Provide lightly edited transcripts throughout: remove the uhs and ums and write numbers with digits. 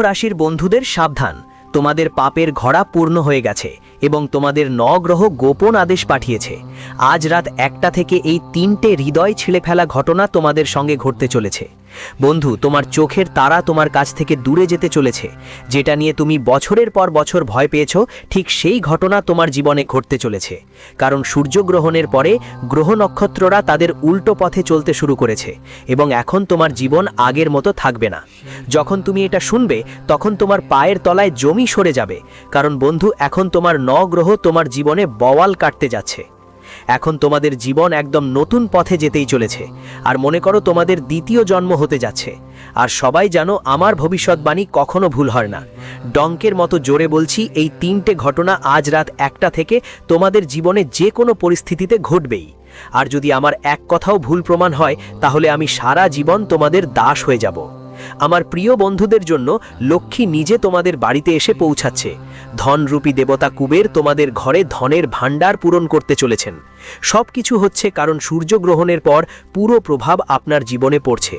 রাশির বন্ধুদের সাবধান, তোমাদের পাপের ঘড়া পূর্ণ হয়ে গেছে এবং তোমাদের নগ্রহ গোপন আদেশ পাঠিয়েছে। আজ রাত 1টা থেকে এই 3টে হৃদয় ছিঁড়ে ফেলা ঘটনা তোমাদের সঙ্গে ঘটতে চলেছে। বন্ধু, তোমার চোখের তারা তোমার কাছ থেকে দূরে যেতে চলেছে। যেটা নিয়ে তুমি বছরের পর বছর ভয় পেয়েছ, ঠিক সেই ঘটনা তোমার জীবনে ঘটতে চলেছে। কারণ সূর্যগ্রহণের পরে গ্রহ নক্ষত্ররা তাদের উল্টো পথে চলতে শুরু করেছে এবং এখন তোমার জীবন আগের মতো থাকবে না। যখন তুমি এটা শুনবে তখন তোমার পায়ের তলায় জমি সরে যাবে, কারণ বন্ধু, এখন তোমার নগ্রহ তোমার জীবনে বওয়াল কাটতে যাচ্ছে। এখন তোমাদের জীবন একদম নতুন পথে যেতেই চলেছে। আর মনে করো তোমাদের দ্বিতীয় জন্ম হতে যাচ্ছে। আর সবাই জানো, আমার ভবিষ্যৎবাণী কখনো ভুল হয় না। ডঙ্কের মতো জোরে বলছি, এই 3টে ঘটনা আজ রাত 1টা থেকে তোমাদের জীবনে যে কোনো পরিস্থিতিতে ঘটবেই। আর যদি আমার এক কথাও ভুল প্রমাণ হয়, তাহলে আমি সারা জীবন তোমাদের দাস হয়ে যাব। আমার প্রিয় বন্ধুদের জন্য লক্ষ্মী নিজে তোমাদের বাড়িতে এসে পৌঁছাচ্ছে। ধনরূপী দেবতা কুবের তোমাদের ঘরে ধনের ভাণ্ডার পূরণ করতে চলেছেন। সব কিছু হচ্ছে কারণ সূর্যগ্রহণের পর পুরো প্রভাব আপনার জীবনে পড়ছে।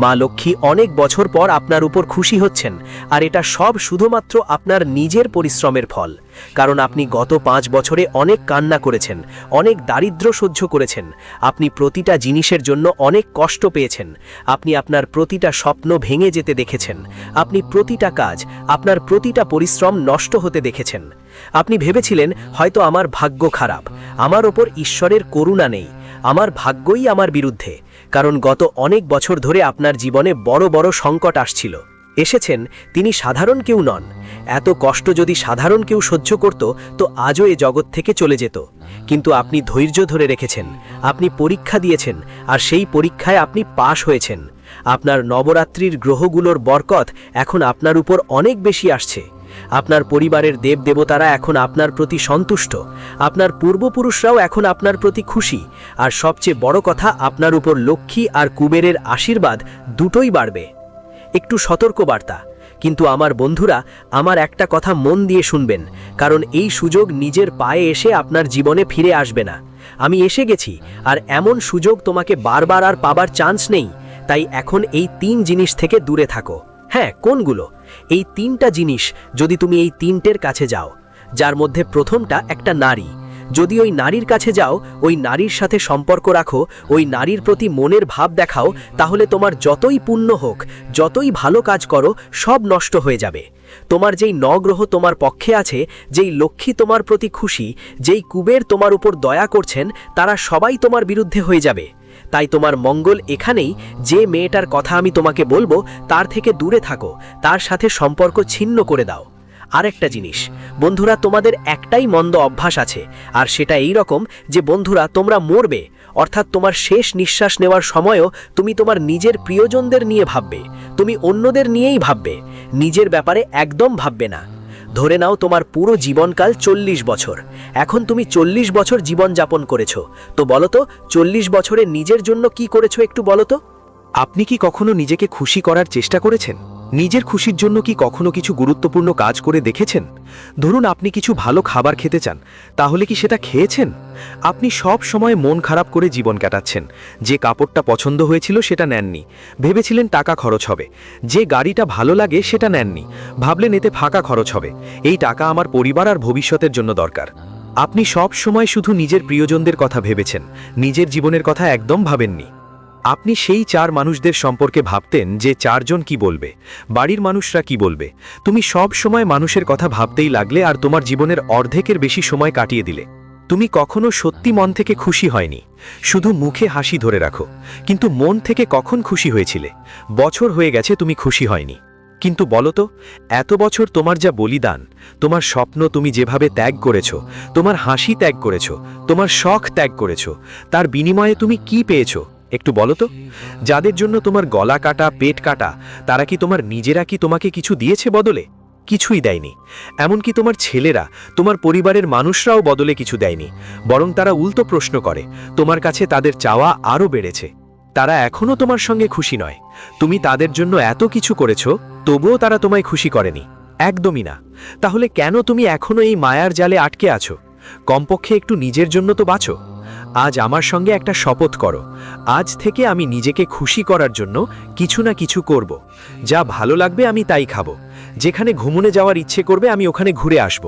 মা লক্ষ্মী অনেক বছর পর আপনার উপর খুশি হচ্ছেন, আর এটা সব শুধুমাত্র আপনার নিজের পরিশ্রমের ফল। কারণ আপনি গত 5 বছরে অনেক কান্না করেছেন, অনেক দারিদ্র্য সহ্য করেছেন, আপনি প্রতিটা জিনিসের জন্য অনেক কষ্ট পেয়েছেন, আপনি আপনার প্রতিটা স্বপ্ন ভেঙে যেতে দেখেছেন, আপনি প্রতিটা কাজ, আপনার প্রতিটা পরিশ্রম নষ্ট হতে দেখেছেন। আপনি ভেবেছিলেন হয়তো আমার ভাগ্য খারাপ, আমার ওপর ঈশ্বরের করুণা নেই, আমার ভাগ্যই আমার বিরুদ্ধে। কারণ গত অনেক বছর ধরে আপনার জীবনে বড় বড় সংকট আসছিল। এসেছেন, তিনি সাধারণ কেউ নন। এত কষ্ট যদি সাধারণ কেউ সহ্য করত, তো আজও এ জগৎ থেকে চলে যেত। কিন্তু আপনি ধৈর্য ধরে রেখেছেন, আপনি পরীক্ষা দিয়েছেন, আর সেই পরীক্ষায় আপনি পাশ হয়েছেন। আপনার নবরাত্রির গ্রহগুলোর বরকত এখন আপনার উপর অনেক বেশি আসছে। আপনার পরিবারের দেবদেবতারা এখন আপনার প্রতি সন্তুষ্ট, আপনার পূর্বপুরুষরাও এখন আপনার প্রতি খুশি, আর সবচেয়ে বড় কথা, আপনার উপর লক্ষ্মী আর কুবেরের আশীর্বাদ দুটোই বাড়বে। একটু সতর্ক বার্তা, কিন্তু আমার বন্ধুরা, আমার একটা কথা মন দিয়ে শুনবেন, কারণ এই সুযোগ নিজের পায়ে এসে আপনার জীবনে ফিরে আসবে না। আমি এসে গেছি, আর এমন সুযোগ তোমাকে বারবার আর পাবার চান্স নেই। তাই এখন এই 3 জিনিস থেকে দূরে থাকো। হ্যাঁ, কোনগুলো? এই 3টা জিনিস যদি তুমি এই 3টের কাছে যাও, যার মধ্যে প্রথমটা একটা নারী। যদি ওই নারীর কাছে যাও, ওই নারীর সাথে সম্পর্ক রাখো, ওই নারীর প্রতি মনের ভাব দেখাও, তাহলে তোমার যতই পুণ্য হোক, যতই ভালো কাজ করো, সব নষ্ট হয়ে যাবে। তোমার যেই নগ্রহ তোমার পক্ষে আছে, যেই লক্ষ্মী তোমার প্রতি খুশি, যেই কুবের তোমার উপর দয়া করছেন, তারা সবাই তোমার বিরুদ্ধে হয়ে যাবে। তাই তোমার মঙ্গল এখানেই। যে মেয়েটার কথা আমি তোমাকে বলবো, তার থেকে দূরে থাকো, তার সাথে সম্পর্ক ছিন্ন করে দাও। আরেকটা জিনিস, বন্ধুরা, তোমাদের একটাই মন্দ অভ্যাস আছে, আর সেটা এই রকম যে বন্ধুরা, তোমরা মরবে, অর্থাৎ তোমার শেষ নিঃশ্বাস নেওয়ার সময়ও তুমি তোমার নিজের প্রিয়জনদের নিয়ে ভাববে, তুমি অন্যদের নিয়েই ভাববে, নিজের ব্যাপারে একদম ভাববে না। ধরে নাও তোমার পুরো জীবনকাল 40 বছর। এখন তুমি 40 বছর জীবন যাপন করেছো, তো বলো তো 40 বছরে নিজের জন্য কি করেছো একটু বলো তো। আপনি কি কখনো নিজেকে খুশি করার চেষ্টা করেছেন? নিজের খুশির জন্য কি কখনো কিছু গুরুত্বপূর্ণ কাজ করে দেখেছেন? ধরুন আপনি কিছু ভালো খাবার খেতে চান, তাহলে কি সেটা খেয়েছেন? আপনি সব সময় মন খারাপ করে জীবন কাটাচ্ছেন। যে কাপড়টা পছন্দ হয়েছিল সেটা নেননি, ভেবেছিলেন টাকা খরচ হবে। যে গাড়িটা ভালো লাগে সেটা নেননি, ভাবলেন এতে ফাঁকা খরচ হবে। এই টাকা আমার পরিবার আর ভবিষ্যতের জন্য দরকার। আপনি সব সময় শুধু নিজের প্রিয়জনদের কথা ভেবেছেন, নিজের জীবনের কথা একদম ভাবেননি। আপনি সেই 4 মানুষদের সম্পর্কে ভাবতেন যে 4 জন কি বলবে, বাড়ির মানুষরা কি বলবে। তুমি সব সময় মানুষের কথা ভাবতেই লাগলে, আর তোমার জীবনের অর্ধেকের বেশি সময় কাটিয়ে দিলে। তুমি কখনো সত্যি মন থেকে খুশি হয়নি, শুধু মুখে হাসি ধরে রাখো। কিন্তু মন থেকে কখন খুশি হয়েছিলে? বছর হয়ে গেছে তুমি খুশি হয়নি। কিন্তু বলো তো, এত বছর তোমার যা বলিদান, তোমার স্বপ্ন তুমি যেভাবে ত্যাগ করেছো, তোমার হাসি ত্যাগ করেছো, তোমার শখ ত্যাগ করেছো, তার বিনিময়ে তুমি কি পেয়েছো একটু বলো তো। যাদের জন্য তোমার গলা কাটা, পেট কাটা, তারা কি নিজেরা কি তোমাকে কিছু দিয়েছে বদলে? কিছুই দেয়নি। এমনকি তোমার ছেলেরা, তোমার পরিবারের মানুষরাও বদলে কিছু দেয়নি। বরং তারা উল্টো প্রশ্ন করে, তোমার কাছে তাদের চাওয়া আরও বেড়েছে। তারা এখনও তোমার সঙ্গে খুশি নয়। তুমি তাদের জন্য এত কিছু করেছো, তবুও তারা তোমায় খুশি করেনি, একদমই না। তাহলে কেন তুমি এখনো এই মায়ার জালে আটকে আছো? কমপক্ষে একটু নিজের জন্য তো বাঁচো। আজ আমার সঙ্গে একটা শপথ করো, আজ থেকে আমি নিজেকে খুশি করার জন্য কিছু না কিছু করব। যা ভালো লাগবে আমি তাই খাবো, যেখানে ঘুমনে যাওয়ার ইচ্ছে করবে আমি ওখানে ঘুরে আসব।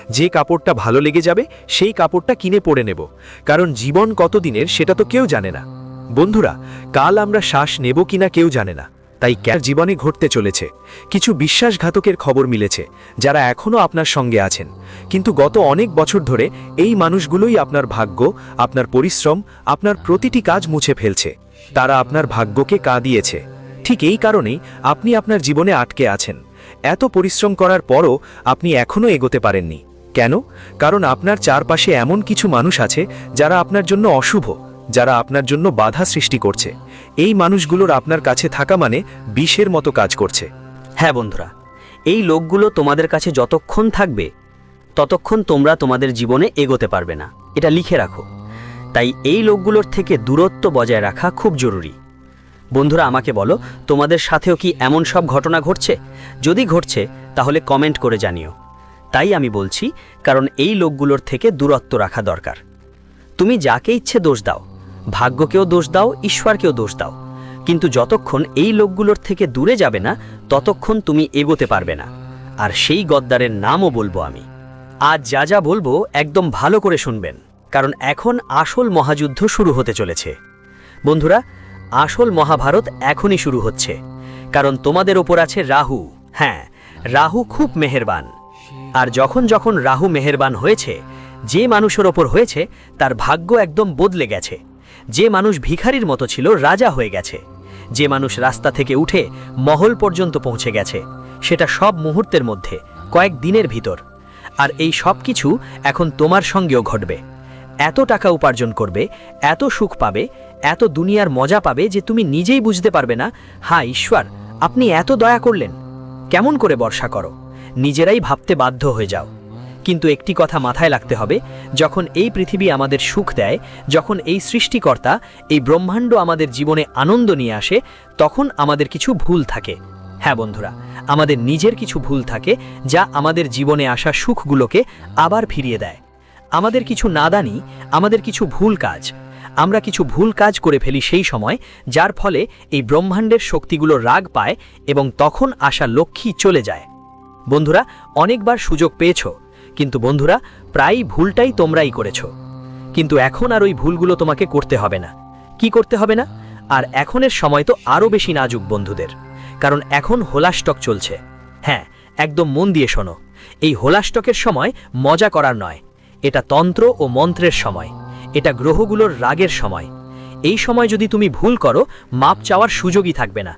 যে কাপড়টা ভালো লেগে যাবে সেই কাপড়টা কিনে পরে নেব, কারণ জীবন কতদিনের সেটা তো কেউ জানে না। বন্ধুরা, কাল আমরা শ্বাস নেব কিনা কেউ জানে না, তাই জীবনে ঘটতে চলেছে। কিছু বিশ্বাসঘাতকের খবর মিলেছে যারা এখনও আপনার সঙ্গে আছেন, কিন্তু গত অনেক বছর ধরে এই মানুষগুলোই আপনার ভাগ্য, আপনার পরিশ্রম, আপনার প্রতিটি কাজ মুছে ফেলছে। তারা আপনার ভাগ্যকে কাঁদিয়েছে। ঠিক এই কারণেই আপনি আপনার জীবনে আটকে আছেন। এত পরিশ্রম করার পরও আপনি এখনও এগোতে পারেননি। কেন? কারণ আপনার চারপাশে এমন কিছু মানুষ আছে যারা আপনার জন্য অশুভ, যারা আপনার জন্য বাধা সৃষ্টি করছে। এই মানুষগুলোর আপনার কাছে থাকা মানে বিষের মতো কাজ করছে। হ্যাঁ বন্ধুরা, এই লোকগুলো তোমাদের কাছে যতক্ষণ থাকবে ততক্ষণ তোমরা তোমাদের জীবনে এগোতে পারবে না, এটা লিখে রাখো। তাই এই লোকগুলোর থেকে দূরত্ব বজায় রাখা খুব জরুরি। বন্ধুরা, আমাকে বলো, তোমাদের সাথেও কি এমন সব ঘটনা ঘটছে? যদি ঘটছে তাহলে কমেন্ট করে জানিও। তাই আমি বলছি, কারণ এই লোকগুলোর থেকে দূরত্ব রাখা দরকার। তুমি যাকে ইচ্ছে দোষ দাও, ভাগ্যকেও দোষ দাও, ঈশ্বরকেও দোষ দাও, কিন্তু যতক্ষণ এই লোকগুলোর থেকে দূরে যাবে না ততক্ষণ তুমি এগোতে পারবে না। আর সেই গদ্দারের নামও বলবো আমি। আজ যা যা বলবো একদম ভালো করে শুনবেন, কারণ এখন আসল মহাযুদ্ধ শুরু হতে চলেছে। বন্ধুরা, আসল মহাভারত এখনই শুরু হচ্ছে, কারণ তোমাদের ওপর আছে রাহু। হ্যাঁ, রাহু খুব মেহেরবান। আর যখন যখন রাহু মেহেরবান হয়েছে, যে মানুষের ওপর হয়েছে তার ভাগ্য একদম বদলে গেছে। যে মানুষ ভিখারির মতো ছিল রাজা হয়ে গেছে। যে মানুষ রাস্তা থেকে উঠে মহল পর্যন্ত পৌঁছে গেছে, সেটা সব মুহূর্তের মধ্যে, কয়েক দিনের ভিতর। আর এই সব কিছু এখন তোমার সঙ্গেও ঘটবে। এত টাকা উপার্জন করবে, এত সুখ পাবে, এত দুনিয়ার মজা পাবে যে তুমি নিজেই বুঝতে পারবে না, হ্যাঁ ঈশ্বর আপনি এত দয়া করলেন, কেমন করে বর্ষা করো, নিজেরাই ভাবতে বাধ্য হয়ে যাও। কিন্তু একটি কথা মাথায় রাখতে হবে, যখন এই পৃথিবী আমাদের সুখ দেয়, যখন এই সৃষ্টিকর্তা, এই ব্রহ্মাণ্ড আমাদের জীবনে আনন্দ নিয়ে আসে, তখন আমাদের কিছু ভুল থাকে। হ্যাঁ বন্ধুরা, আমাদের নিজের কিছু ভুল থাকে যা আমাদের জীবনে আসা সুখগুলোকে আবার ফিরিয়ে দেয়। আমাদের কিছু নাদানি, আমাদের কিছু ভুল কাজ, আমরা কিছু ভুল কাজ করে ফেলি সেই সময়, যার ফলে এই ব্রহ্মাণ্ডের শক্তিগুলো রাগ পায় এবং তখন আসা লক্ষ্মী চলে যায়। বন্ধুরা, অনেকবার সুযোগ পেয়েছো, কিন্তু বন্ধুরা প্রায় ভুলটাই তোমরাই করেছো। কিন্তু এখন আর ওই ভুলগুলো তোমাকে করতে হবে না। কি করতে হবে না? আর এখনের সময় তো আরও বেশি নাজুক বন্ধুদের, কারণ এখন হোলা স্টক চলছে। হ্যাঁ, একদম মন দিয়ে শোনো, এই হোলা স্টকের সময় মজা করার নয়, এটা তন্ত্র ও মন্ত্রের সময়, এটা গ্রহগুলোর রাগের সময়। এই সময় যদি তুমি ভুল করো, মাপ চাওয়ার সুযোগই থাকবে না।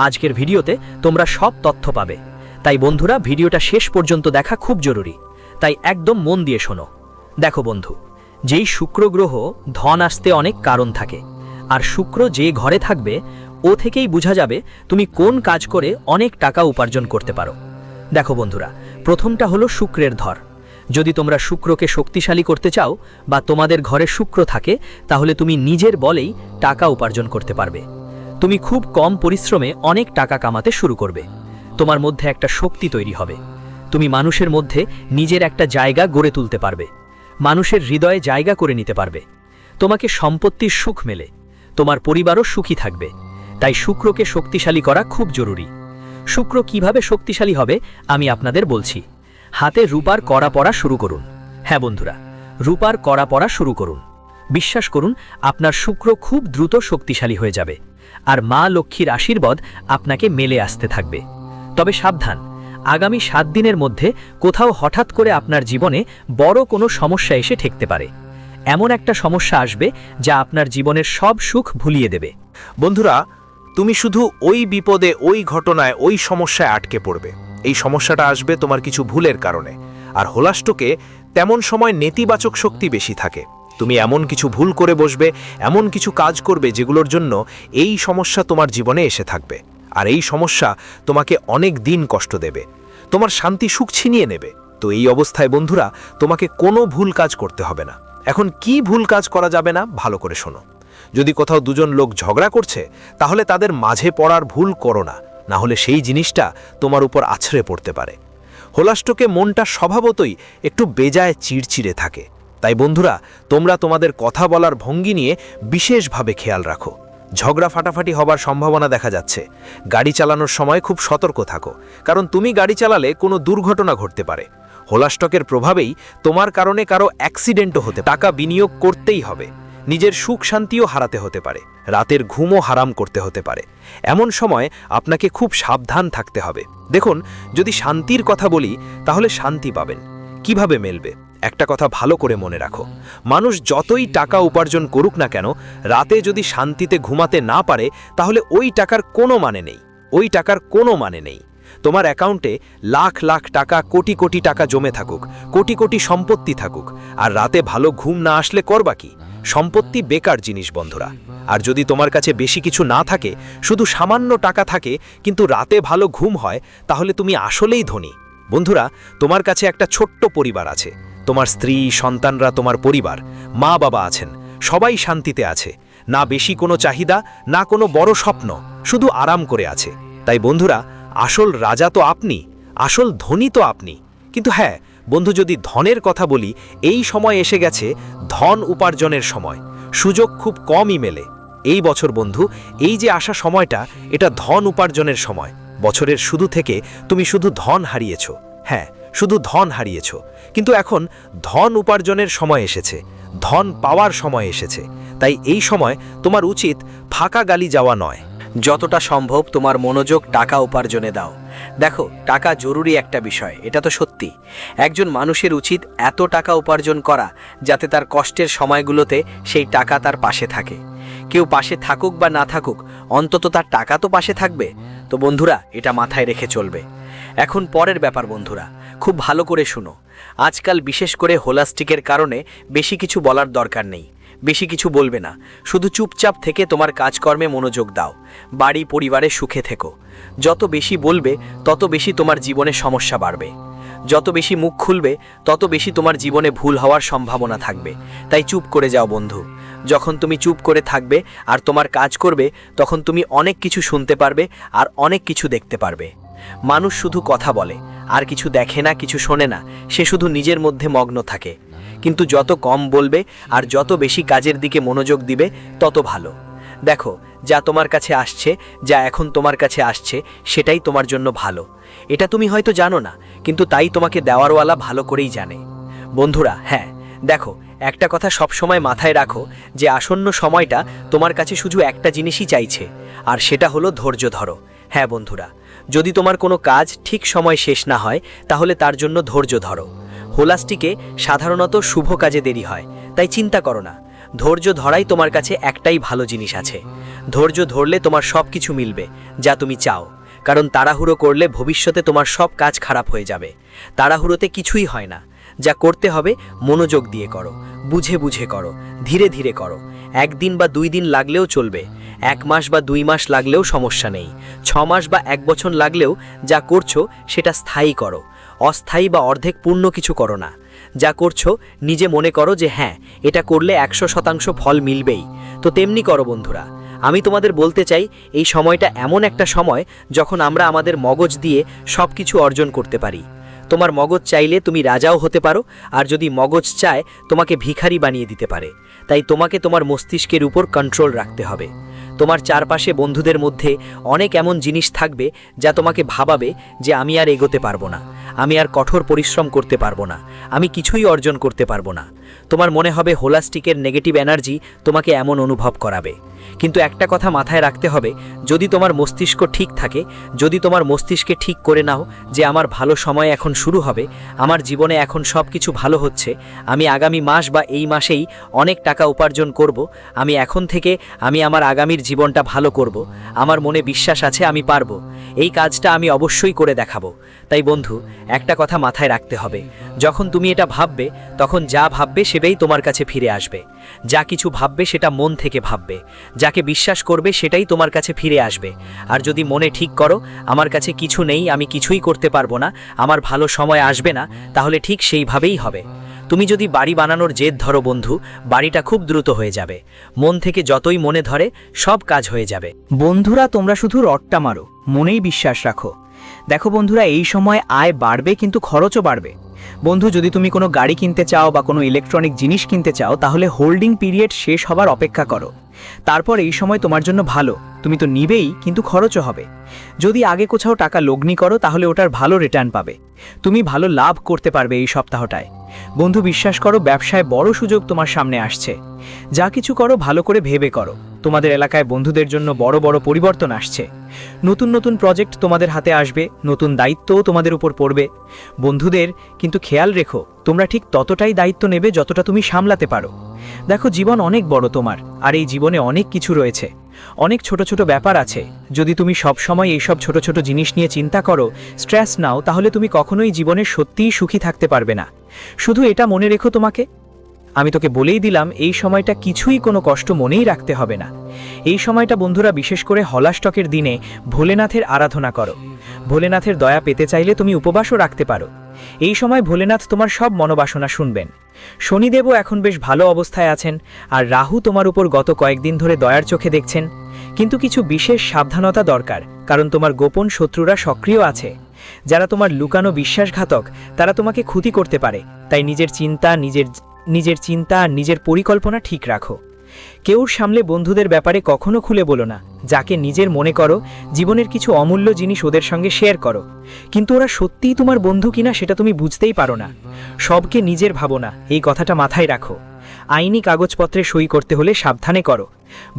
আজকের ভিডিওতে তোমরা সব তথ্য পাবে। তাই বন্ধুরা, ভিডিওটা শেষ পর্যন্ত দেখা খুব জরুরি, তাই একদম মন দিয়ে শোনো। দেখো বন্ধু, যেই শুক্র গ্রহ, ধন আসতে অনেক কারণ থাকে, আর শুক্র যে ঘরে থাকবে ও থেকেই বোঝা যাবে তুমি কোন কাজ করে অনেক টাকা উপার্জন করতে পারো। দেখো বন্ধুরা, প্রথমটা হলো শুক্রের ধর। যদি তোমরা শুক্রকে শক্তিশালী করতে চাও বা তোমাদের ঘরে শুক্র থাকে, তাহলে তুমি নিজের বলেই টাকা উপার্জন করতে পারবে। তুমি খুব কম পরিশ্রমে অনেক টাকা কামাতে শুরু করবে। তোমার মধ্যে একটা শক্তি তৈরি হবে। তুমি মানুষের মধ্যে নিজের একটা জায়গা গড়ে তুলতে পারবে, মানুষের হৃদয়ে জায়গা করে নিতে পারবে। তোমাকে সম্পত্তির সুখ মেলে, তোমার পরিবারও সুখী থাকবে। তাই শুক্রকে শক্তিশালী করা খুব জরুরি। শুক্র কিভাবে শক্তিশালী হবে আমি আপনাদের বলছি। হাতে রূপার কড়া পরা শুরু করুন। হ্যাঁ বন্ধুরা, রূপার কড়া পরা শুরু করুন। বিশ্বাস করুন, আপনার শুক্র খুব দ্রুত শক্তিশালী হয়ে যাবে, আর মা লক্ষ্মীর আশীর্বাদ আপনাকে মেলে আসতে থাকবে। তবে সাবধান, আগামী 7 দিনের মধ্যে কোথাও হঠাৎ করে আপনার জীবনে বড় কোনো সমস্যা এসে ঠেকতে পারে। এমন একটা সমস্যা আসবে যা আপনার জীবনের সব সুখ ভুলিয়ে দেবে। বন্ধুরা, তুমি শুধু ওই বিপদে, ওই ঘটনায়, ওই সমস্যায় আটকে পড়বে। এই সমস্যাটা আসবে তোমার কিছু ভুলের কারণে। আর হোলাস্টকে তেমন সময় নেতিবাচক শক্তি বেশি থাকে। তুমি এমন কিছু ভুল করে বসবে, এমন কিছু কাজ করবে যেগুলোর জন্য এই সমস্যা তোমার জীবনে এসে থাকবে। আর এই সমস্যা তোমাকে অনেক দিন কষ্ট দেবে, তোমার শান্তি সুখ ছিনিয়ে নেবে। তো এই অবস্থায় বন্ধুরা, তোমাকে কোনো ভুল কাজ করতে হবে না। এখন কি ভুল কাজ করা যাবে না, ভালো করে শোনো। যদি কোথাও দুজন লোক ঝগড়া করছে, তাহলে তাদের মাঝে পড়ার ভুল করো না, না হলে সেই জিনিসটা তোমার উপর আছড়ে পড়তে পারে। হোলাস্টকে মনটা স্বভাবতই একটু বেজায় চিড়চিড়ে থাকে। তাই বন্ধুরা, তোমরা তোমাদের কথা বলার ভঙ্গি নিয়ে বিশেষভাবে খেয়াল রাখো। ঝগড়া ফাটাফাটি হবার সম্ভাবনা দেখা যাচ্ছে। গাড়ি চালানোর সময় খুব সতর্ক থাকো, কারণ তুমি গাড়ি চালালে কোনো দুর্ঘটনা ঘটতে পারে। হোলাস্টকের প্রভাবেই তোমার কারণে কারো অ্যাক্সিডেন্টও হতে, টাকা বিনিয়োগ করতেই হবে। নিজের সুখ শান্তিও হারাতে হতে পারে, রাতের ঘুমও হারাম করতে হতে পারে। এমন সময় আপনাকে খুব সাবধান থাকতে হবে। দেখুন, যদি শান্তির কথা বলি তাহলে শান্তি পাবেন। কিভাবে মেলবে? একটা কথা ভালো করে মনে রাখো, মানুষ যতই টাকা উপার্জন করুক না কেন, রাতে যদি শান্তিতে ঘুমাতে না পারে তাহলে ওই টাকার কোনো মানে নেই, ওই টাকার কোনো মানে নেই। তোমার অ্যাকাউন্টে লাখ লাখ টাকা, কোটি কোটি টাকা জমে থাকুক, কোটি কোটি সম্পত্তি থাকুক, আর রাতে ভালো ঘুম না আসলে করবা কি? সম্পত্তি বেকার জিনিস বন্ধুরা। আর যদি তোমার কাছে বেশি কিছু না থাকে, শুধু সামান্য টাকা থাকে কিন্তু রাতে ভালো ঘুম হয়, তাহলে তুমি আসলেই ধনী। বন্ধুরা, তোমার কাছে একটা ছোট্ট পরিবার আছে, তোমার স্ত্রী, সন্তানরা তোমার পরিবার, মা বাবা আছেন, সবাই শান্তিতে আছে। না বেশি কোনো চাহিদা, না কোনো বড় স্বপ্ন, শুধু আরাম করে আছে। তাই বন্ধুরা, আসল রাজা তো আপনি, আসল ধনী তো আপনি। কিন্তু হ্যাঁ বন্ধু, যদি ধনের কথা বলি, এই সময় এসে গেছে ধন উপার্জনের সময়। সুযোগ খুব কমই মেলে এই বছর বন্ধু। এই যে আসা সময়টা, এটা ধন উপার্জনের সময়। বছরের শুরু থেকে তুমি শুধু ধন হারিয়েছ, হ্যাঁ শুধু ধন হারিয়েছ, কিন্তু এখন ধন উপার্জনের সময় এসেছে, ধন পাওয়ার সময় এসেছে। তাই এই সময় তোমার উচিত ফাঁকা গালি যাওয়া নয়। যতটা সম্ভব তোমার মনোযোগ টাকা উপার্জনে দাও। দেখো, টাকা জরুরি একটা বিষয়, এটা তো সত্যি। একজন মানুষের উচিত এত টাকা উপার্জন করা যাতে তার কষ্টের সময়গুলোতে সেই টাকা তার পাশে থাকে। কেউ পাশে থাকুক বা না থাকুক, অন্তত তার টাকা তো পাশে থাকবে। তো বন্ধুরা, এটা মাথায় রেখে চলবে। এখন পরের ব্যাপার বন্ধুরা, খুব ভালো করে শুনো। আজকাল বিশেষ করে হোলাস্টিকের কারণে বেশি কিছু বলার দরকার নেই, বেশি কিছু বলবে না, শুধু চুপচাপ থেকে তোমার কাজকর্মে মনোযোগ দাও, বাড়ি পরিবারে সুখে থেকো। যত বেশি বলবে তত বেশি তোমার জীবনে সমস্যা বাড়বে, যত বেশি মুখ খুলবে তত বেশি তোমার জীবনে ভুল হওয়ার সম্ভাবনা থাকবে। তাই চুপ করে যাও বন্ধু। যখন তুমি চুপ করে থাকবে আর তোমার কাজ করবে, তখন তুমি অনেক কিছু শুনতে পারবে আর অনেক কিছু দেখতে পারবে। মানুষ শুধু কথা বলে আর কিছু দেখে না, কিছু শোনে না, সে শুধু নিজের মধ্যে মগ্ন থাকে। কিন্তু যত কম বলবে আর যত বেশি কাজের দিকে মনোযোগ দিবে তত ভালো। দেখো, যা তোমার কাছে আসছে, যা এখন তোমার কাছে আসছে, সেটাই তোমার জন্য ভালো। এটা তুমি হয়তো জানো না, কিন্তু তাই তোমাকে দেওয়ারওয়ালা ভালো করেই জানে। বন্ধুরা, হ্যাঁ দেখো, একটা কথা সবসময় মাথায় রাখো, যে আসন্ন সময়টা তোমার কাছে শুধু একটা জিনিসই চাইছে, আর সেটা হলো ধৈর্য ধরো। হ্যাঁ বন্ধুরা, যদি তোমার কোনো কাজ ঠিক সময় শেষ না হয়, তাহলে তার জন্য ধৈর্য ধরো। হোলাস্টিকে সাধারণত শুভ কাজে দেরি হয়, তাই চিন্তা করো না। ধৈর্য ধরাই তোমার কাছে একটাই ভালো জিনিস আছে। ধৈর্য ধরলে তোমার সব কিছু মিলবে যা তুমি চাও, কারণ তাড়াহুড়ো করলে ভবিষ্যতে তোমার সব কাজ খারাপ হয়ে যাবে। তাড়াহুড়োতে কিছুই হয় না। যা করতে হবে মনোযোগ দিয়ে করো, বুঝে বুঝে করো, ধীরে ধীরে করো। 1 দিন বা 2 দিন লাগলেও চলবে, 1 মাস বা 2 মাস লাগলেও সমস্যা নেই, 6 মাস বা 1 বছর লাগলেও যা করছো সেটা স্থায়ী করো। অস্থায়ী বা অর্ধেক পূর্ণ কিছু করো না। যা করছো নিজে মনে করো যে হ্যাঁ, এটা করলে 100% ফল মিলবেই। তো তেমনি করো বন্ধুরা। আমি তোমাদের বলতে চাই, এই সময়টা এমন একটা সময় যখন আমরা আমাদের মগজ দিয়ে সব কিছু অর্জন করতে পারি। তোমার মগজ চাইলে তুমি রাজাও হতে পারো, আর যদি মগজ চায় তোমাকে ভিখারি বানিয়ে দিতে পারে। তাই তোমাকে তোমার মস্তিষ্কের উপর কন্ট্রোল রাখতে হবে। তোমার চারপাশে বন্ধুদের মধ্যে অনেক এমন জিনিস থাকবে যা তোমাকে ভাবাবে যে আমি আর এগোতে পারবো না, আমি আর কঠোর পরিশ্রম করতে পারবো না, আমি কিছুই অর্জন করতে পারবো না। তোমার মনে হবে হোলাস্টিকের নেগেটিভ এনার্জি তোমাকে এমন অনুভব করাবে। কিন্তু একটা কথা মাথায় রাখতে হবে, যদি তোমার মস্তিষ্ক ঠিক থাকে, যদি তোমার মস্তিষ্কে ঠিক করে নাও যে আমার ভালো সময় এখন শুরু হবে, আমার জীবনে এখন সব কিছু ভালো হচ্ছে, আমি আগামী মাস বা এই মাসেই অনেক টাকা উপার্জন করব, আমি এখন থেকে আমি আমার আগামীর জীবনটা ভালো করব, আমার মনে বিশ্বাস আছে আমি পারবো, এই কাজটা আমি অবশ্যই করে দেখাবো। তাই বন্ধু, একটা কথা মাথায় রাখতে হবে, যখন তুমি এটা ভাববে তখন যা ভাববে সেটাই তোমার কাছে ফিরে আসবে। যা কিছু ভাববে সেটা মন থেকে ভাববে, যাকে বিশ্বাস করবে সেটাই তোমার কাছে ফিরে আসবে। আর যদি মনে ঠিক করো আমার কাছে কিছু নেই, আমি কিছুই করতে পারবো না, আমার ভালো সময় আসবে না, তাহলে ঠিক সেইভাবেই হবে। তুমি যদি বাড়ি বানানোর জেদ ধরো বন্ধু, বাড়িটা খুব দ্রুত হয়ে যাবে। মন থেকে যতই মনে ধরে সব কাজ হয়ে যাবে। বন্ধুরা, তোমরা শুধু রটটা মারো, মনেই বিশ্বাস রাখো। দেখো বন্ধুরা, এই সময় আয় বাড়বে কিন্তু খরচও বাড়বে। বন্ধু, যদি তুমি কোনো গাড়ি কিনতে চাও বা কোনো ইলেকট্রনিক জিনিস কিনতে চাও, তাহলে হোল্ডিং পিরিয়ড শেষ হবার অপেক্ষা করো। তারপর এই সময় তোমার জন্য ভালো, তুমি তো নিবেই কিন্তু খরচও হবে। যদি আগে কোথাও টাকা লগ্নি করো তাহলে ওটার ভালো রিটার্ন পাবে, তুমি ভালো লাভ করতে পারবে এই সপ্তাহটায়। বন্ধু বিশ্বাস করো, ব্যবসায় বড় সুযোগ তোমার সামনে আসছে। যা কিছু করো ভালো করে ভেবে করো। তোমাদের এলাকায় বন্ধুদের জন্য বড় বড় পরিবর্তন আসছে। নতুন নতুন প্রজেক্ট তোমাদের হাতে আসবে, নতুন দায়িত্বও তোমাদের উপর পড়বে। বন্ধুদের কিন্তু খেয়াল রেখো, তোমরা ঠিক ততটাই দায়িত্ব নেবে যতটা তুমি সামলাতে পারো। দেখো, জীবন অনেক বড় তোমার, আর এই জীবনে অনেক কিছু রয়েছে, অনেক ছোট ছোট ব্যাপার আছে। যদি তুমি সব সময় এইসব ছোট ছোট জিনিস নিয়ে চিন্তা করো, স্ট্রেস নাও, তাহলে তুমি কখনোই জীবনে সত্যিই সুখী থাকতে পারবে না। শুধু এটা মনে রেখো, তোমাকে আমি তোকে বলেই দিলাম, এই সময়টা কিছুই কোনো কষ্ট মনেই রাখতে হবে না। এই সময়টা বন্ধুরা, বিশেষ করে হলাস্টকের দিনে ভোলেনাথের আরাধনা করো। ভোলেনাথের দয়া পেতে চাইলে তুমি উপবাসও রাখতে পারো। এই সময় ভোলেনাথ তোমার সব মনোবাসনা শুনবেন। শনিদেবও এখন বেশ ভালো অবস্থায় আছেন, আর রাহু তোমার উপর গত কয়েকদিন ধরে দয়ার চোখে দেখছেন। কিন্তু কিছু বিশেষ সাবধানতা দরকার, কারণ তোমার গোপন শত্রুরা সক্রিয় আছে। যারা তোমার লুকানো বিশ্বাসঘাতক, তারা তোমাকে ক্ষতি করতে পারে। তাই নিজের চিন্তা আর নিজের পরিকল্পনা ঠিক রাখো। কেউর সামনে বন্ধুদের ব্যাপারে কখনো খুলে বলো না। যাকে নিজের মনে করো, জীবনের কিছু অমূল্য জিনিস ওদের সঙ্গে শেয়ার করো, কিন্তু ওরা সত্যিই তোমার বন্ধু কিনা সেটা তুমি বুঝতেই পারো না। সবকে নিজের ভাবো না, এই কথাটা মাথায় রাখো। আইনি কাগজপত্রে সই করতে হলে সাবধানে করো।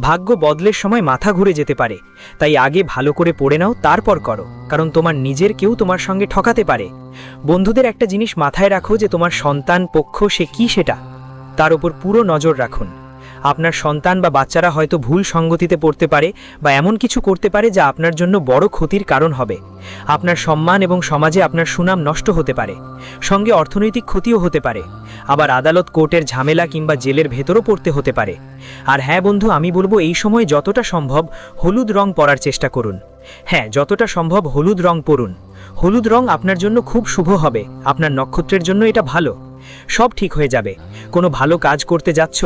ভাগ্য বদলের সময় মাথা ঘুরে যেতে পারে, তাই আগে ভালো করে পড়ে নাও, তারপর করো, কারণ তোমার নিজের কেউ তোমার সঙ্গে ঠকাতে পারে। বন্ধুদের একটা জিনিস মাথায় রাখো, যে তোমার সন্তান পক্ষ সে কি সেটা তার উপর পুরো নজর রাখুন। আপনার সন্তান বা বাচ্চারা হয়তো ভুল সঙ্গতিতে পড়তে পারে বা এমন কিছু করতে পারে যা আপনার জন্য বড় ক্ষতির কারণ হবে। আপনার সম্মান এবং সমাজে আপনার সুনাম নষ্ট হতে পারে, সঙ্গে অর্থনৈতিক ক্ষতিও হতে পারে। আবার আদালত কোর্টের ঝামেলা কিংবা জেলের ভেতরও পড়তে হতে পারে। আর হ্যাঁ বন্ধু, আমি বলবো এই সময় যতটা সম্ভব হলুদ রং পরার চেষ্টা করুন। হ্যাঁ, যতটা সম্ভব হলুদ রং পরুন। হলুদ রং আপনার জন্য খুব শুভ হবে, আপনার নক্ষত্রের জন্য এটা ভালো। সব ঠিক হয়ে যাবে। কোনো ভালো কাজ করতে যাচ্ছ,